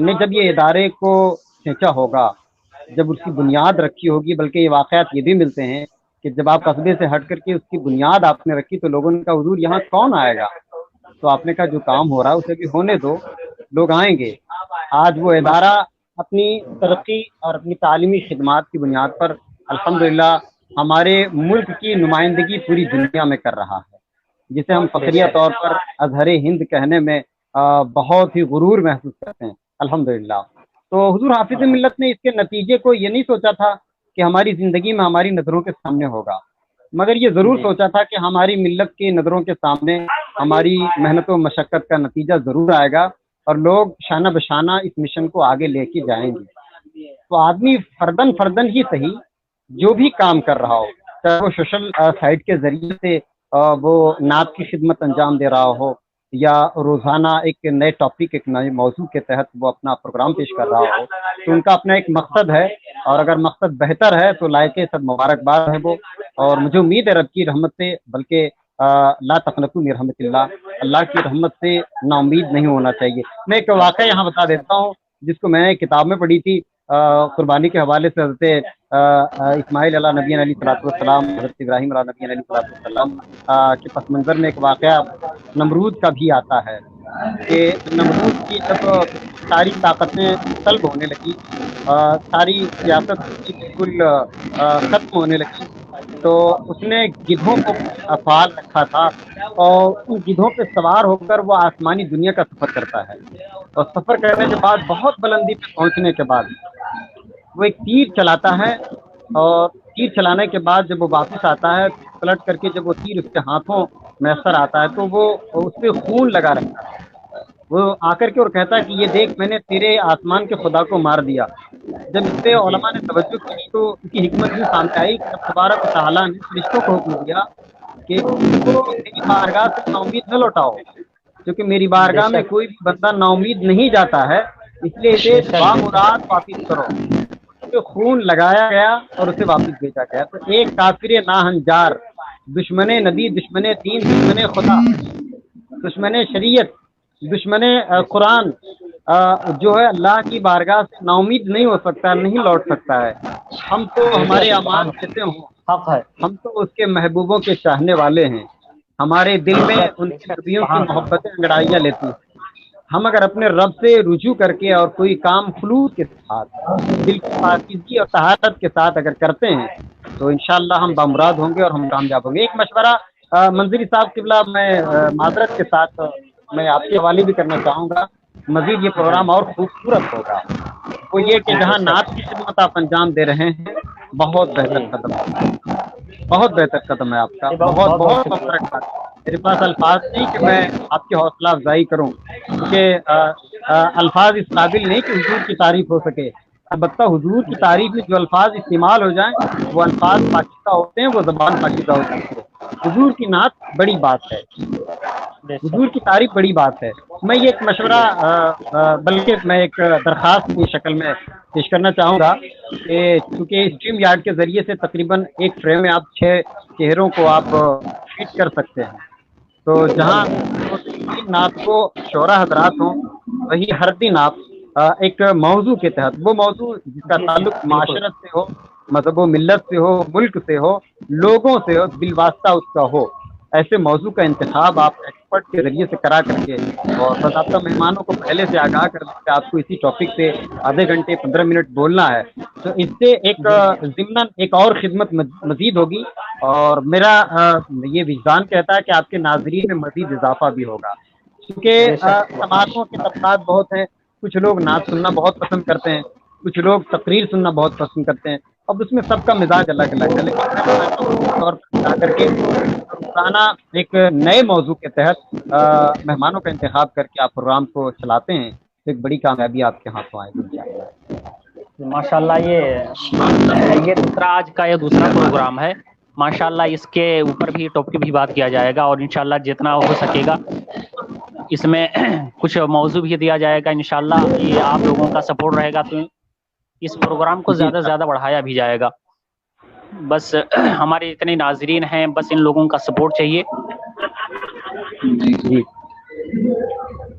نے جب یہ ادارے کو کھینچا ہوگا، جب اس کی بنیاد رکھی ہوگی، بلکہ یہ واقعات یہ بھی ملتے ہیں کہ جب آپ قصبے سے ہٹ کر کے اس کی بنیاد آپ نے رکھی تو لوگوں نے کہا حضور یہاں کون آئے گا؟ تو آپ نے کہا جو کام ہو رہا ہے اسے بھی ہونے دو، لوگ آئیں گے۔ آج وہ ادارہ اپنی ترقی اور اپنی تعلیمی خدمات کی بنیاد پر الحمدللہ ہمارے ملک کی نمائندگی پوری دنیا میں کر رہا ہے، جسے ہم فخریہ طور پر اظہر ہند کہنے میں بہت ہی غرور محسوس کرتے ہیں الحمدللہ۔ تو حضور حافظ ملت نے اس کے نتیجے کو یہ نہیں سوچا تھا کہ ہماری زندگی میں ہماری نظروں کے سامنے ہوگا، مگر یہ ضرور سوچا تھا کہ ہماری ملت کی نظروں کے سامنے ہماری محنت و مشقت کا نتیجہ ضرور آئے گا اور لوگ شانہ بشانہ اس مشن کو آگے لے کے جائیں گے۔ تو آدمی فردن فردن ہی صحیح جو بھی کام کر رہا ہو، چاہے وہ سوشل سائٹ کے ذریعے سے وہ نعت کی خدمت انجام دے رہا ہو، یا روزانہ ایک نئے ٹاپک ایک نئے موضوع کے تحت وہ اپنا پروگرام پیش کر رہا ہو، تو ان کا اپنا ایک مقصد ہے، اور اگر مقصد بہتر ہے تو لائق سب مبارکباد ہے وہ۔ اور مجھے امید ہے رب کی رحمت سے، بلکہ لا تقنطوا من رحمت اللہ کی رحمت سے نا امید نہیں ہونا چاہیے۔ میں ایک واقعہ یہاں بتا دیتا ہوں جس کو میں نے کتاب میں پڑھی تھی، قربانی کے حوالے سے حضرت اسماعیل علیہ نبی علیہ الصلوۃ والسلام، حضرت ابراہیم علیہ نبی علیہ الصلوۃ والسلام کے پس منظر میں ایک واقعہ نمرود کا بھی آتا ہے کہ نمرود کی جب ساری طاقتیں سلب ہونے لگی، ساری سیاست کی بالکل ختم ہونے لگی، تو اس نے گدھوں کو فعال رکھا تھا، اور ان گدھوں پہ سوار ہو کر وہ آسمانی دنیا کا سفر کرتا ہے، اور سفر کرنے کے بعد بہت بلندی پہ پہنچنے کے بعد وہ ایک تیر چلاتا ہے، اور تیر چلانے کے بعد جب وہ واپس آتا ہے پلٹ کر کے، جب وہ تیر اس کے ہاتھوں میسر آتا ہے تو وہ اس پہ خون لگا رہتا ہے۔ وہ آ کر کے اور کہتا ہے کہ یہ دیکھ میں نے تیرے آسمان کے خدا کو مار دیا۔ جب اس پہ علماء نے توجہ کی تو ان کی حکمت بھی سامنے آئی کہ جب تبارک و تعالیٰ نے فرشتوں کو حکم دیا کہ ان کو میری بارگاہ سے نا امید نہ لوٹاؤ، کیونکہ میری بارگاہ میں کوئی بھی بندہ نا امید نہیں جاتا ہے، اس لیے اسے بامراد واپس کرو۔ اس پہ خون لگایا گیا اور اسے واپس بھیجا گیا۔ تو ایک کافر ناہنجار، دشمن نبی، دشمن دین، دشمن خدا، دشمن شریعت، دشمن قرآن، جو ہے اللہ کی بارگاہ سے نا امید نہیں ہو سکتا، نہیں لوٹ سکتا ہے۔ ہم تو ہمارے اعمال کیسے ہوں، ہم تو اس کے محبوبوں کے چاہنے والے ہیں، ہمارے دل میں ان کی نبیوں کی محبتیں انگڑائیاں لیتی ہیں۔ ہم اگر اپنے رب سے رجوع کر کے اور کوئی کام خلوص کے ساتھ، دل کی پاکیزگی اور طہارت کے ساتھ اگر کرتے ہیں تو انشاءاللہ ہم بامراد ہوں گے اور ہم کامیاب ہوں گے۔ ایک مشورہ منظری صاحب قبلہ میں معذرت کے ساتھ میں آپ کے حوالے بھی کرنا چاہوں گا، مزید یہ پروگرام اور خوبصورت ہوگا، وہ یہ کہ جہاں نعت کی خدمت آپ انجام دے رہے ہیں، بہت بہتر قدم ہے، بہت بہتر قدم ہے آپ کا، بہت بہت مبارکباد۔ میرے پاس الفاظ نہیں کہ میں آپ کی حوصلہ افزائی کروں، کیونکہ الفاظ اس قابل نہیں کہ حضور کی تعریف ہو سکے، البتہ حضور کی تعریف میں جو الفاظ استعمال ہو جائیں وہ الفاظ پاکیزہ ہوتے ہیں، وہ زبان پاکیزہ ہوتی ہے۔ حضور کی نعت بڑی بات ہے، حضور کی تعریف بڑی بات ہے۔ میں یہ ایک مشورہ بلکہ میں ایک درخواست کی شکل میں پیش کرنا چاہوں گا کہ چونکہ اسٹریم یارڈ کے ذریعے سے تقریباً ایک فریم میں آپ 6 چہروں کو آپ فیڈ کر سکتے ہیں، تو جہاں نعت کو شعراء حضرات ہوں، وہی ہر دن آپ ایک موضوع کے تحت، وہ موضوع جس کا تعلق معاشرت سے ہو، مذہب و ملت سے ہو، ملک سے ہو، لوگوں سے ہو، بالواسطہ اس کا ہو، ایسے موضوع کا انتخاب آپ ایکسپرٹ کے ذریعے سے کرا کر کے اور باضابطہ مہمانوں کو پہلے سے آگاہ کر دیں کہ آپ کو اسی ٹاپک پہ آدھے گھنٹے 15 منٹ بولنا ہے، تو اس سے ایک ضمناً ایک اور خدمت مزید ہوگی، اور میرا یہ وجدان کہتا ہے کہ آپ کے ناظرین میں مزید اضافہ بھی ہوگا، کیونکہ سماعتوں کے طبقات بہت ہیں، کچھ لوگ نعت سننا بہت پسند کرتے ہیں، کچھ لوگ تقریر سننا بہت پسند کرتے ہیں، اب اس میں سب کا مزاج الگ الگ ہے، لیکن طور پر جا کر کے روزانہ ایک نئے موضوع کے تحت مہمانوں کا انتخاب کر کے آپ پروگرام کو چلاتے ہیں تو ایک بڑی کامیابی آپ کے ہاتھوں آئے گی۔ ماشاءاللہ یہ دوسرا آج کا یہ دوسرا پروگرام ہے، ماشاءاللہ اس کے اوپر بھی ٹاپک بھی بات کیا جائے گا، اور انشاءاللہ جتنا ہو سکے گا اس میں کچھ موضوع بھی دیا جائے گا، انشاءاللہ یہ آپ لوگوں کا سپورٹ رہے گا تو اس پروگرام کو زیادہ سے زیادہ بڑھایا بھی جائے گا۔ بس ہمارے اتنے ناظرین ہیں، بس ان لوگوں کا سپورٹ چاہیے۔ جی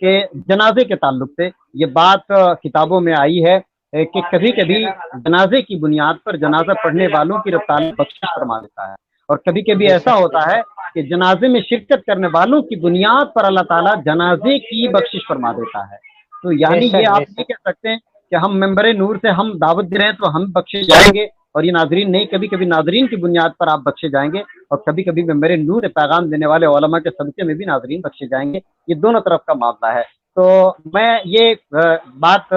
کہ جنازے کے تعلق سے یہ بات کتابوں میں آئی ہے کہ کبھی کبھی جنازے کی بنیاد پر جنازہ پڑھنے والوں کی رب تعالیٰ بخشش فرما دیتا ہے، اور کبھی کبھی ایسا ہوتا ہے کہ جنازے میں شرکت کرنے والوں کی بنیاد پر اللہ تعالیٰ جنازے کی بخشش فرما دیتا ہے۔ تو یعنی یہ آپ یہ کہہ سکتے ہیں کہ ہم ممبر نور سے ہم دعوت دے رہے ہیں تو ہم بخشے جائیں گے، اور یہ ناظرین نہیں، کبھی کبھی ناظرین کی بنیاد پر آپ بخشے جائیں گے، اور کبھی کبھی ممبر نور پیغام دینے والے علماء کے صدقے میں بھی ناظرین بخشے جائیں گے۔ یہ دونوں طرف کا معاملہ ہے۔ تو میں یہ بات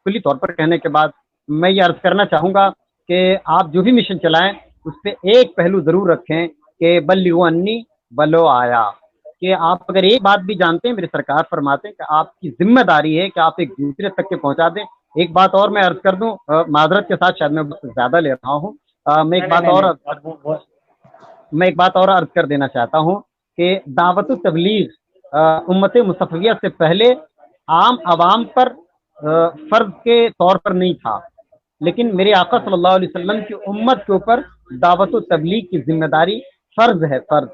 کلی طور پر کہنے کے بعد میں یہ عرض کرنا چاہوں گا کہ آپ جو بھی مشن چلائیں اس پہ ایک پہلو ضرور رکھیں کہ بلغوا انی ولو آیا، کہ آپ اگر ایک بات بھی جانتے ہیں، میرے سرکار فرماتے ہیں کہ آپ کی ذمہ داری ہے کہ آپ ایک دوسرے تک کے پہنچا دیں۔ ایک بات اور میں عرض کر دوں، معذرت کے ساتھ شاید میں زیادہ لے رہا ہوں، میں ایک بات اور عرض کر دینا چاہتا ہوں کہ دعوت و تبلیغ امت مصطفیہ سے پہلے عام عوام پر فرض کے طور پر نہیں تھا، لیکن میرے آقا صلی اللہ علیہ وسلم کی امت کے اوپر دعوت و تبلیغ کی ذمہ داری فرض ہے، فرض۔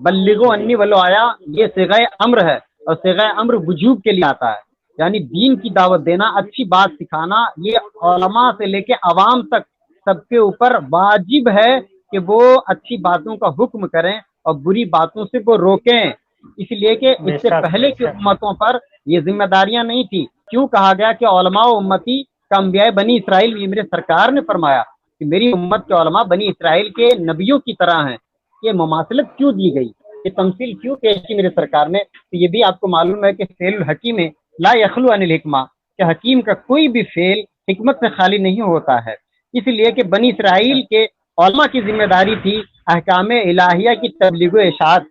بلغوا انی ولو آیا یہ صیغہ امر ہے، اور صیغہ امر وجوب کے لیے آتا ہے، یعنی دین کی دعوت دینا، اچھی بات سکھانا، یہ علماء سے لے کے عوام تک سب کے اوپر واجب ہے کہ وہ اچھی باتوں کا حکم کریں اور بری باتوں سے وہ روکیں، اس لیے کہ اس سے پہلے کی امتوں پر یہ ذمہ داریاں نہیں تھی۔ کیوں کہا گیا کہ علماء امتی کا انبیاء بنی اسرائیل؟ یہ میرے سرکار نے فرمایا کہ میری امت کے علماء بنی اسرائیل کے نبیوں کی طرح ہیں۔ یہ مماثلت کیوں دی گئی، یہ تمثیل کیوں پیش کی میرے سرکار نے؟ تو یہ بھی آپ کو معلوم ہے کہ فعل الحکیم لا یخلو عن الحکمہ، کہ حکیم کا کوئی بھی فعل حکمت سے خالی نہیں ہوتا ہے، اس لیے کہ بنی اسرائیل کے علماء کی ذمہ داری تھی احکام الہیہ کی تبلیغ و اشاعت،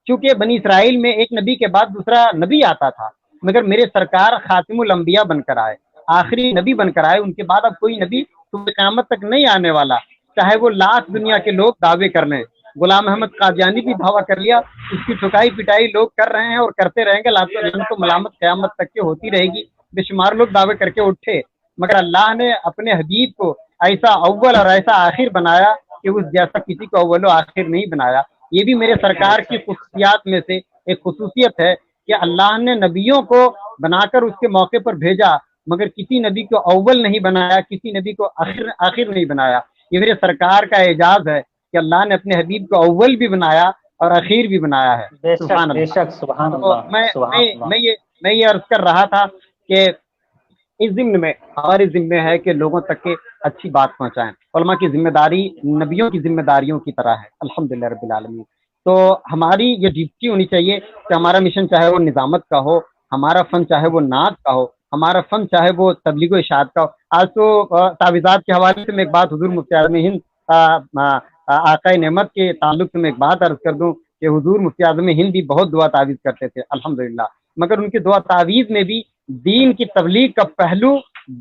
چونکہ بنی اسرائیل میں ایک نبی کے بعد دوسرا نبی آتا تھا، مگر میرے سرکار خاتم الانبیاء بن کر آئے، آخری نبی بن کر آئے، ان کے بعد اب کوئی نبی صبح قیامت تک نہیں آنے والا، چاہے وہ لاکھ دنیا کے لوگ دعوے کر لیں۔ غلام احمد قادیانی بھی دعویٰ کر لیا، اس کی ٹھکائی پٹائی لوگ کر رہے ہیں اور کرتے رہیں گے، لعنت و ملامت قیامت تک کی ہوتی رہے گی، بے شمار لوگ دعوے کر کے اٹھے، مگر اللہ نے اپنے حبیب کو ایسا اول اور ایسا آخر بنایا کہ اس جیسا کسی کو اول و آخر نہیں بنایا۔ یہ بھی میرے سرکار کی خصوصیات میں سے ایک خصوصیت ہے کہ اللہ نے نبیوں کو بنا کر اس کے موقع پر بھیجا، مگر کسی نبی کو اول نہیں بنایا، کسی نبی کو آخر نہیں بنایا۔ یہ میرے سرکار کا اعجاز ہے کہ اللہ نے اپنے حبیب کو اول بھی بنایا اور اخیر بھی بنایا ہے۔ سبحان اللہ۔ میں یہ عرض کر رہا تھا کہ اس ضمن میں ہماری ذمہ ہے کہ لوگوں تک کے اچھی بات پہنچائیں۔ علماء کی ذمہ داری نبیوں کی ذمہ داریوں کی طرح ہے، الحمدللہ رب العالمین۔ تو ہماری یہ ڈیوٹی ہونی چاہیے کہ ہمارا مشن چاہے وہ نظامت کا ہو، ہمارا فن چاہے وہ نعت کا ہو، ہمارا فن چاہے وہ تبلیغ و اشاعت کا ہو۔ آج تو تعویذات کے حوالے سے میں ایک بات حضور مفتی اعظم ہند آقا نعمت کے تعلق سے میں ایک بات عرض کر دوں کہ حضور مفتی اعظم ہند بھی بہت دعا تعویذ کرتے تھے الحمدللہ، مگر ان کی دعا تعویذ میں بھی دین کی تبلیغ کا پہلو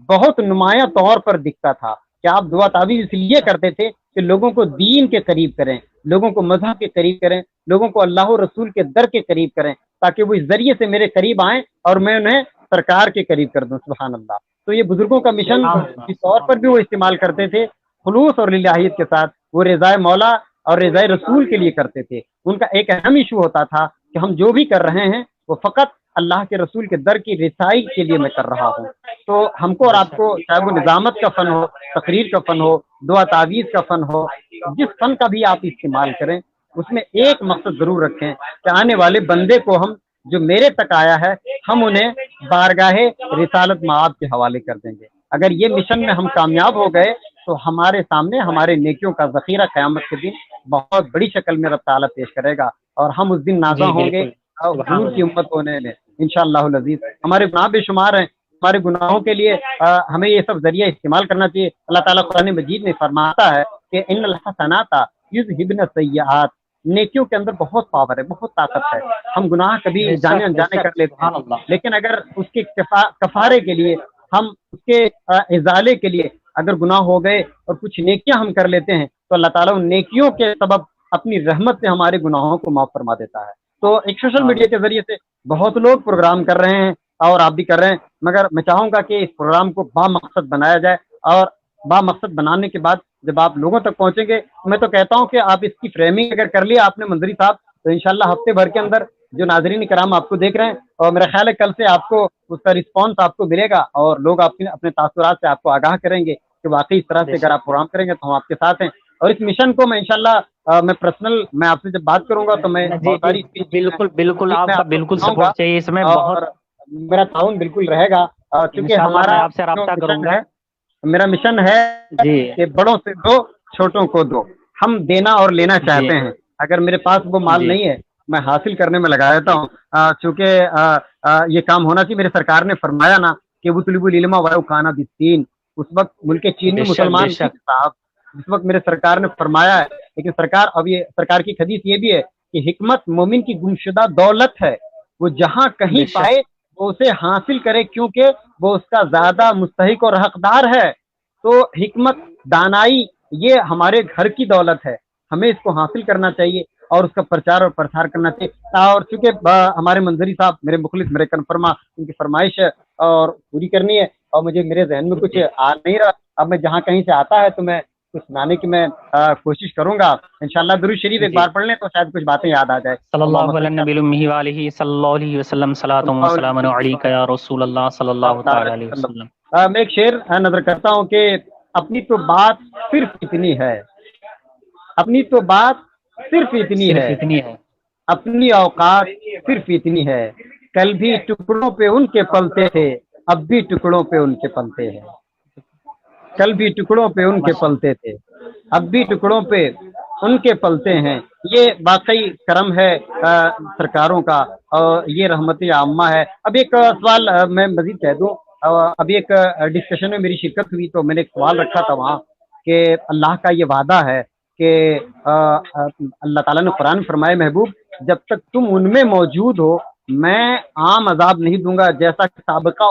بہت نمایاں طور پر دکھتا تھا کہ آپ دعا تعویذ اس لیے کرتے تھے کہ لوگوں کو دین کے قریب کریں، لوگوں کو مذہب کے قریب کریں، لوگوں کو اللہ و رسول کے در کے قریب کریں، تاکہ وہ اس ذریعے سے میرے قریب آئیں اور میں انہیں سرکار کے قریب کر دوں۔ سبحان اللہ۔ تو یہ بزرگوں کا مشن اس طور پر بھی وہ استعمال کرتے تھے، خلوص اور للہیت کے ساتھ، وہ رضائے مولا اور رضائے رسول کے لیے کرتے تھے۔ ان کا ایک اہم ایشو ہوتا تھا کہ ہم جو بھی کر رہے ہیں وہ فقط اللہ کے رسول کے در کی رسائی کے لیے میں کر رہا ہوں۔ تو ہم کو اور آپ کو چاہے وہ نظامت کا فن ہو، تقریر کا فن ہو، دعا تعویذ کا فن ہو، جس فن کا بھی آپ استعمال کریں، اس میں ایک مقصد ضرور رکھیں کہ آنے والے بندے کو ہم جو میرے تک آیا ہے ہم انہیں بارگاہ رسالت معاد کے حوالے کر دیں گے۔ اگر یہ مشن میں ہم کامیاب ہو گئے تو ہمارے سامنے ہمارے نیکیوں کا ذخیرہ قیامت کے دن بہت بڑی شکل میں رب تعالیٰ پیش کرے گا، اور ہم اس دن نازاں ہوں گے حضور کی امت ہونے میں انشاءاللہ العزیز۔ ہمارے گناہ بے شمار ہیں، ہمارے گناہوں کے لیے ہمیں یہ سب ذریعہ استعمال کرنا چاہیے۔ اللہ تعالیٰ قرآن مجید میں فرماتا ہے کہ ان الحسنات یذہبن السیئات، نیکیوں کے اندر بہت پاور ہے، بہت طاقت ہے۔ ہم گناہ کبھی جانے انجانے کر لیتے ہیں، لیکن اگر اس کے کفارے کے لیے، ہم اس کے ازالے کے لیے اگر گناہ ہو گئے اور کچھ نیکیاں ہم کر لیتے ہیں تو اللہ تعالیٰ ان نیکیوں کے سبب اپنی رحمت سے ہمارے گناہوں کو معاف فرما دیتا ہے۔ تو ایک سوشل میڈیا کے ذریعے سے بہت لوگ پروگرام کر رہے ہیں اور آپ بھی کر رہے ہیں، مگر میں چاہوں گا کہ اس پروگرام کو با مقصد بنایا جائے، اور با مقصد بنانے کے بعد جب آپ لوگوں تک پہنچیں گے، میں تو کہتا ہوں کہ آپ اس کی فریمنگ اگر کر لیا آپ نے منظری صاحب، تو انشاءاللہ ہفتے بھر کے اندر جو ناظرین کرام آپ کو دیکھ رہے ہیں، اور میرا خیال ہے کل سے آپ کو اس کا رسپانس آپ کو ملے گا اور لوگ اپنے تاثرات سے آپ کو آگاہ کریں گے کہ واقعی اس طرح سے اگر آپ پروگرام کریں گے تو ہم آپ کے ساتھ ہیں. اور اس مشن کو میں انشاءاللہ میں آپ سے جب بات کروں گا تو میں جی بہت جی ساری بالکل بالکل، میں آپ کا آپ کو بالکل بتاؤں گا سپورٹ چاہیے اس میں بہت. اور میرا تعاون بالکل رہے گا، کیونکہ انشاءاللہ میں ہمارا آپ سے جو رابطہ کروں مشن گا. ہے، میرا مشن ہے جی کہ بڑوں سے دو، چھوٹوں کو دو. ہم دینا اور لینا جی چاہتے ہیں. اگر میرے پاس وہ مال جی نہیں ہے میں حاصل کرنے میں لگا رہتا ہوں. چونکہ یہ کام ہونا چاہیے. میرے سرکار نے فرمایا نا کہ وہ طلب العلم ولو کان بالصین. اس وقت ملک چین بے میں شک بے مسلمان نہیں شک. تھے صاحب، اس وقت میرے سرکار نے فرمایا ہے. لیکن سرکار، اب یہ سرکار کی حدیث یہ بھی ہے کہ حکمت مومن کی گمشدہ دولت ہے، وہ جہاں کہیں بے شک پائے وہ اسے حاصل کرے، کیونکہ وہ اس کا زیادہ مستحق اور حقدار ہے. تو حکمت، دانائی، یہ ہمارے گھر کی دولت ہے، ہمیں اس کو حاصل کرنا چاہیے اور اس کا پرچار اور پرسار کرنا چاہیے. اور چونکہ ہمارے منظری صاحب میرے مخلص، میرے کنفرما، ان کی فرمائش ہے اور پوری کرنی ہے، اور مجھے میرے ذہن میں کچھ آ نہیں رہا. اب میں جہاں کہیں سے آتا ہے تو میں کچھ سنانے کی میں کوشش کروں گا. انشاءاللہ درود شریف ایک جی. بار پڑھ لیں تو شاید کچھ باتیں یاد آ جائے. صلی اللہم اللہ علیہ صلی نبی الامی وآلہ صلی اللہ علیہ وسلم، صلاۃ و سلام علیک یا رسول اللہ صلی اللہ تعالی علیہ وسلم. وسلم. میں ایک شعر نظر کرتا ہوں کہ اپنی تو بات صرف اتنی ہے، اپنی تو بات صرف اتنی صرف ہے، اتنی ہے. اپنی اوقات صرف اتنی ہے. کل بھی ٹکڑوں پہ ان کے پلتے تھے، اب بھی ٹکڑوں پہ ان کے پلتے ہیں. کل بھی ٹکڑوں پہ ان کے پلتے تھے، اب بھی ٹکڑوں پہ ان کے پلتے ہیں. یہ واقعی کرم ہے سرکاروں کا، اور یہ رحمت عامہ ہے. اب ایک سوال میں مزید کہہ دوں. ابھی ایک ڈسکشن میں میری شرکت ہوئی تو میں نے ایک سوال رکھا تھا وہاں کہ اللہ کا یہ وعدہ ہے کہ اللہ تعالیٰ نے قرآن فرمائے، محبوب جب تک تم ان میں موجود ہو میں عام عذاب نہیں دوں گا، جیسا کہ سابقہ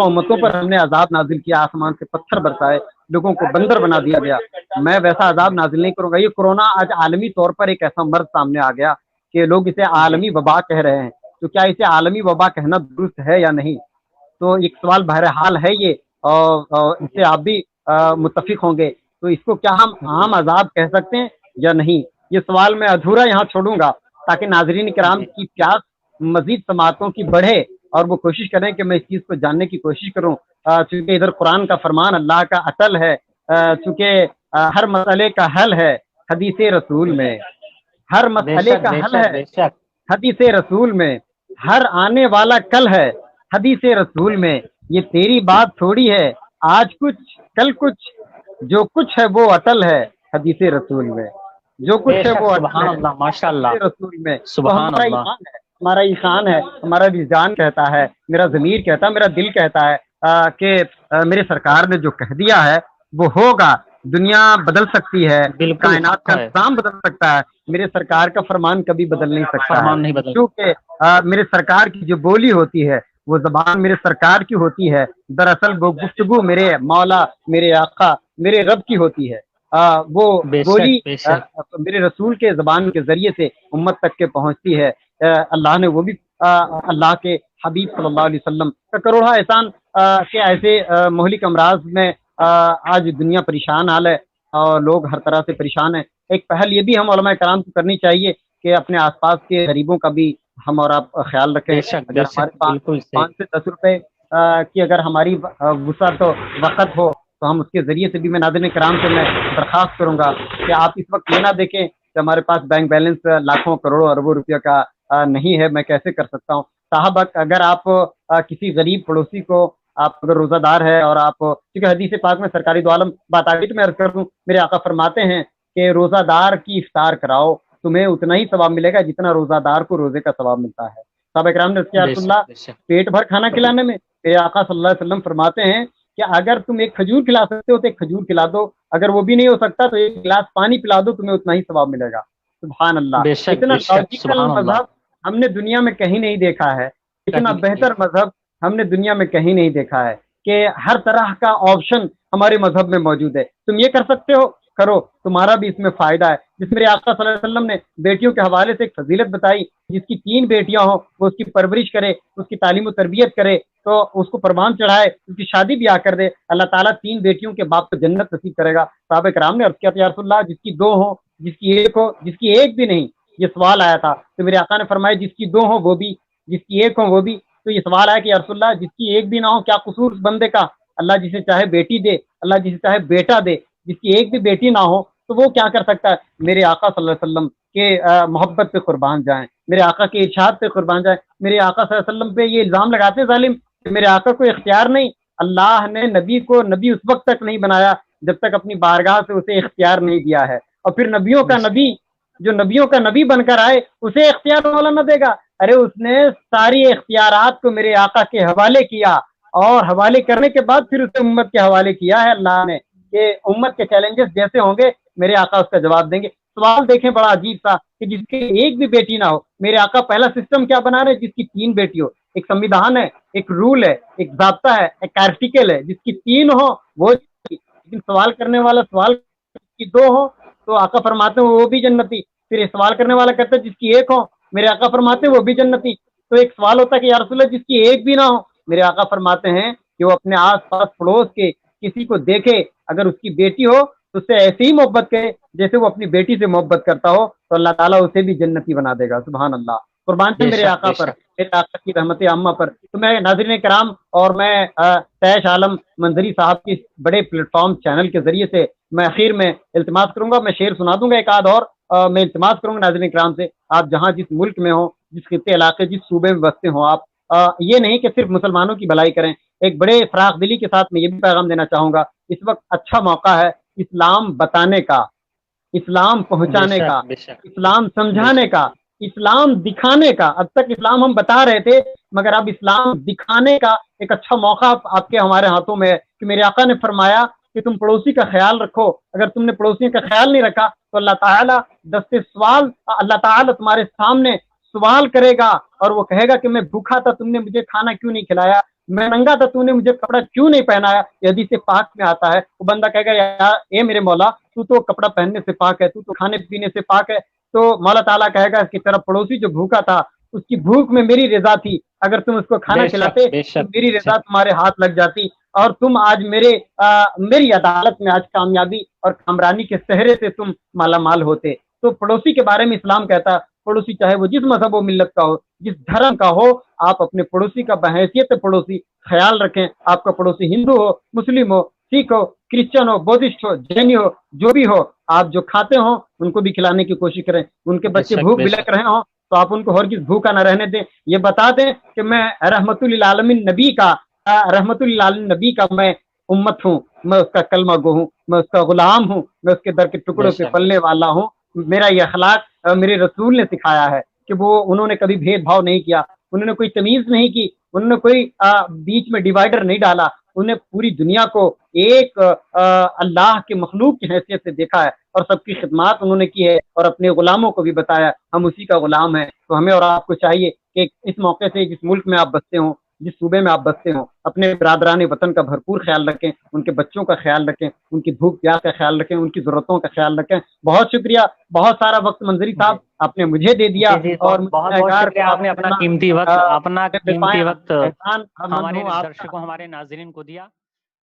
امتوں پر ہم نے عذاب نازل کیا، آسمان سے پتھر برسائے، لوگوں کو بندر بنا دیا گیا، میں ویسا عذاب نازل نہیں کروں گا. یہ کورونا آج عالمی طور پر ایک ایسا مرض سامنے آ گیا کہ لوگ اسے جی عالمی وبا کہہ رہے ہیں. تو کیا اسے عالمی وبا کہنا درست ہے یا نہیں؟ تو ایک سوال بہرحال ہے یہ، اور اس سے جی آپ بھی متفق ہوں گے. تو اس کو کیا ہم عام عذاب کہہ سکتے ہیں یا نہیں؟ یہ سوال میں ادھورا یہاں چھوڑوں گا تاکہ ناظرین کرام جی کی پیاس مزید سماعتوں کی بڑھے اور وہ کوشش کریں کہ میں اس چیز کو جاننے کی کوشش کروں. چونکہ ادھر قرآن کا فرمان اللہ کا اٹل ہے، چونکہ ہر مسئلے کا حل ہے حدیث رسول میں، ہر بے مسئلے شک کا بے حل شک ہے بے شک. حدیث رسول میں، ہر آنے والا کل ہے حدیث رسول میں. یہ تیری بات تھوڑی ہے آج کچھ کل کچھ، جو کچھ ہے وہ اٹل ہے حدیث رسول میں، جو بے کچھ ہے شک وہ اٹل سبحان ہے اللہ ماشاء حدیث اللہ. رسول میں. تو سبحان ہمارا اللہ. ایمان ہے، ہمارا ایمان ہے، ہمارا وجدان کہتا ہے، میرا ضمیر کہتا ہے، میرا دل کہتا ہے کہ میرے سرکار نے جو کہہ دیا ہے وہ ہوگا. دنیا بدل سکتی ہے، بالکل کائنات حق کا ہے. نظام بدل سکتا ہے، میرے سرکار کا فرمان کبھی بدل نہیں سکتا ہے. فرمان نہیں بدل. کیونکہ میرے سرکار کی جو بولی ہوتی ہے، وہ زبان میرے سرکار کی ہوتی ہے، دراصل وہ گفتگو میرے مولا، میرے آقا، میرے رب کی ہوتی ہے. وہ بے بولی شک بے شک. میرے رسول کے زبان کے ذریعے سے امت تک کے پہنچتی ہے. اللہ نے وہ بھی اللہ کے حبیب صلی اللہ علیہ وسلم کا کروڑا احسان کہ ایسے مہلک امراض میں آج دنیا پریشان حال ہے اور لوگ ہر طرح سے پریشان ہیں. ایک پہل یہ بھی ہم علماء کرام کو کرنی چاہیے کہ اپنے آس پاس کے غریبوں کا بھی ہم اور آپ خیال رکھیں. بے شک اگر بے ہمارے شک پاس بالکل صحیح. 5 سے 10 روپے کی اگر ہماری وسعت و وقت ہو تو ہم اس کے ذریعے سے بھی، میں ناظرین کرام سے میں درخواست کروں گا کہ آپ اس وقت یہ نہ دیکھیں کہ ہمارے پاس بینک بیلنس لاکھوں کروڑوں اربوں روپیہ کا نہیں ہے، میں کیسے کر سکتا ہوں. صاحب اگر آپ کسی غریب پڑوسی کو، آپ اگر روزہ دار ہے اور آپ، کیونکہ حدیث پاک میں سرکاری دو عالم بات آگے تو میں عرض کر دوں، میرے آقا فرماتے ہیں کہ روزہ دار کی افطار کراؤ، تمہیں اتنا ہی ثواب ملے گا جتنا روزہ دار کو روزے کا ثواب ملتا ہے. صحابہ کرام نے رسول بے اللہ شک بے شک. پیٹ بھر کھانا کھلانے میں، میرے آقا صلی اللہ علیہ وسلم فرماتے ہیں کہ اگر تم ایک کھجور کھلا سکتے ہو تو ایک کھجور کھلا دو، اگر وہ بھی نہیں ہو سکتا تو ایک گلاس پانی پلا دو، تمہیں اتنا ہی ثواب ملے گا. سبحان اللہ. بے شک اتنا بے شک لاجیکل سبحان اللہ. مذہب ہم نے دنیا میں کہیں نہیں دیکھا ہے، اتنا کہیں نہیں بہتر دیکھا. مذہب ہم نے دنیا میں کہیں نہیں دیکھا ہے کہ ہر طرح کا آپشن ہمارے مذہب میں موجود ہے. تم یہ کر سکتے ہو، کرو، تمہارا بھی اس میں فائدہ ہے. جس میرے آقا صلی اللہ علیہ وسلم نے بیٹیوں کے حوالے سے ایک فضیلت بتائی، جس کی 3 بیٹیاں ہوں وہ اس کی پرورش کرے، اس کی تعلیم و تربیت کرے، تو اس کو پروان چڑھائے، اس کی شادی بیاہ کر دے، اللہ تعالیٰ 3 بیٹیوں کے باپ کو جنت نصیب کرے گا. صحابہ کرام نے عرض کیا یا رسول اللہ جس کی 2 ہوں، جس کی 1 ہو، جس کی 1 بھی نہیں، یہ سوال آیا تھا تو میرے آقا نے فرمایا جس کی دو ہوں وہ بھی، جس کی ایک ہوں وہ بھی. تو یہ سوال آیا کہ یا رسول اللہ جس کی ایک بھی نہ ہو کیا قصور اس بندے کا؟ اللہ جسے چاہے بیٹی دے، اللہ جسے چاہے بیٹا دے، جس کی ایک بھی بیٹی نہ ہو تو وہ کیا کر سکتا ہے؟ میرے آقا صلی اللہ علیہ وسلم کے محبت پہ قربان جائیں، میرے آقا کے ارشاد پہ قربان جائیں. میرے آقا صلی اللہ علیہ وسلم پہ یہ الزام لگاتے ہیں ظالم کہ میرے آقا کو اختیار نہیں. اللہ نے نبی کو نبی اس وقت تک نہیں بنایا جب تک اپنی بارگاہ سے اسے اختیار نہیں دیا ہے، اور پھر نبیوں کا نبی جو نبیوں کا نبی بن کر آئے اسے اختیار مولا نہ دے گا؟ ارے اس نے ساری اختیارات کو میرے آقا کے حوالے کیا، اور حوالے کرنے کے بعد پھر اسے امت کے حوالے کیا ہے اللہ نے کہ امت کے چیلنجز جیسے ہوں گے میرے آقا اس کا جواب دیں گے. سوال دیکھیں بڑا عجیب تھا کہ جس کی ایک بھی بیٹی نہ ہو، میرے آقا پہلا سسٹم کیا بنا رہے جس کی 3 بیٹی ہو. ایک سمویدھان ہے، ایک رول ہے، ایک ضابطہ ہے، ایک آرٹیکل ہے. جس کی 3 ہو وہ، لیکن سوال کرنے والا سوال کی 2 ہو تو آقا فرماتے ہیں وہ بھی جنتی. پھر سوال کرنے والا کہتا ہے جس کی 1 ہو، میرے آقا فرماتے ہیں وہ بھی جنتی. تو ایک سوال ہوتا ہے کہ یا رسول اللہ جس کی 1 بھی نہ ہو، میرے آقا فرماتے ہیں کہ وہ اپنے آس پاس پڑوس کے کسی کو دیکھے، اگر اس کی بیٹی ہو تو اس سے ایسی ہی محبت کرے جیسے وہ اپنی بیٹی سے محبت کرتا ہو، تو اللہ تعالیٰ اسے بھی جنتی بنا دے گا. سبحان اللہ. قربان سے میرے آقا پر، میرے آقا کی رحمت عامہ پر. تو میں ناظرین کرام اور میں تیش عالم منظری صاحب کی بڑے پلیٹ فارم چینل کے ذریعے سے میں اخیر میں التماس کروں گا، میں شعر سنا دوں گا ایک آدھ اور. میں التماس کروں گا ناظرین کرام سے، آپ جہاں جس ملک میں ہوں، جس خطے علاقے جس صوبے میں بستے ہوں، آپ یہ نہیں کہ صرف مسلمانوں کی بھلائی کریں. ایک بڑے فراخ دلی کے ساتھ میں یہ بھی پیغام دینا چاہوں گا، اس وقت اچھا موقع ہے اسلام بتانے کا، اسلام پہنچانے کا، اسلام سمجھانے کا، اسلام دکھانے کا. اب تک اسلام ہم بتا رہے تھے مگر اب اسلام دکھانے کا ایک اچھا موقع آپ کے ہمارے ہاتھوں میں ہے کہ میرے آقا نے فرمایا کہ تم پڑوسی کا خیال رکھو. اگر تم نے پڑوسی کا خیال نہیں رکھا تو اللہ تعالیٰ دستے سوال، اللہ تعالیٰ تمہارے سامنے سوال کرے گا اور وہ کہے گا کہ میں بھوکا تھا تم نے مجھے کھانا کیوں نہیں کھلایا، میں ننگا تھا تو نے مجھے کپڑا کیوں نہیں پہنایا. یہ حدیث پاک میں آتا ہے. وہ بندہ کہے گا یار اے میرے مولا تو تو کپڑا پہننے سے پاک ہے، تو تو کھانے پینے سے پاک ہے. تو مولا تعالیٰ کہے گا کہ تیرا پڑوسی جو بھوکا تھا اس کی بھوک میں میری رضا تھی، اگر تم اس کو کھانا کھلاتے تو میری رضا تمہارے ہاتھ لگ جاتی، اور تم آج میری عدالت میں آج کامیابی اور کامرانی کے سہرے سے تم مالا مال ہوتے. تو پڑوسی کے بارے میں اسلام کہتا ہے پڑوسی چاہے وہ جس مذہب و ملت کا ہو، جس دھرم کا ہو، آپ اپنے پڑوسی کا بحیثیت پڑوسی خیال رکھیں. آپ کا پڑوسی ہندو ہو، مسلم ہو، سکھ ہو، کرسچن ہو، بودھسٹ ہو، جینی ہو، جو بھی ہو، آپ جو کھاتے ہوں ان کو بھی کھلانے کی کوشش کریں. ان کے بچے بھوک بلک رہے ہوں تو آپ ان کو ہرگز بھوکا نہ رہنے دیں. یہ بتا دیں کہ میں رحمت للعالمین نبی کا میں امت ہوں، میں اس کا کلمہ گو ہوں، میں اس کا غلام ہوں، میں اس کے در کے ٹکڑوں پہ پلنے والا ہوں. میرا یہ اخلاق میرے رسول نے سکھایا ہے کہ انہوں نے کبھی بھید بھاؤ نہیں کیا، انہوں نے کوئی تمیز نہیں کی، انہوں نے کوئی بیچ میں ڈیوائڈر نہیں ڈالا. انہیں پوری دنیا کو ایک اللہ کے مخلوق کی حیثیت سے دیکھا ہے اور سب کی خدمات انہوں نے کی ہے اور اپنے غلاموں کو بھی بتایا ہم اسی کا غلام ہیں. تو ہمیں اور آپ کو چاہیے کہ اس موقع سے جس ملک میں آپ بستے ہوں، جس صوبے میں آپ بستے ہوں، اپنے برادران وطن کا بھرپور خیال رکھیں، ان کے بچوں کا خیال رکھیں، ان کی بھوک پیاس کا خیال رکھیں، ان کی ضرورتوں کا خیال رکھیں. بہت شکریہ، بہت سارا وقت منظری صاحب آپ نے مجھے دے دیا اور بہت شکریہ، آپ نے اپنا قیمتی وقت ہمارے درشکوں ہمارے ناظرین کو دیا.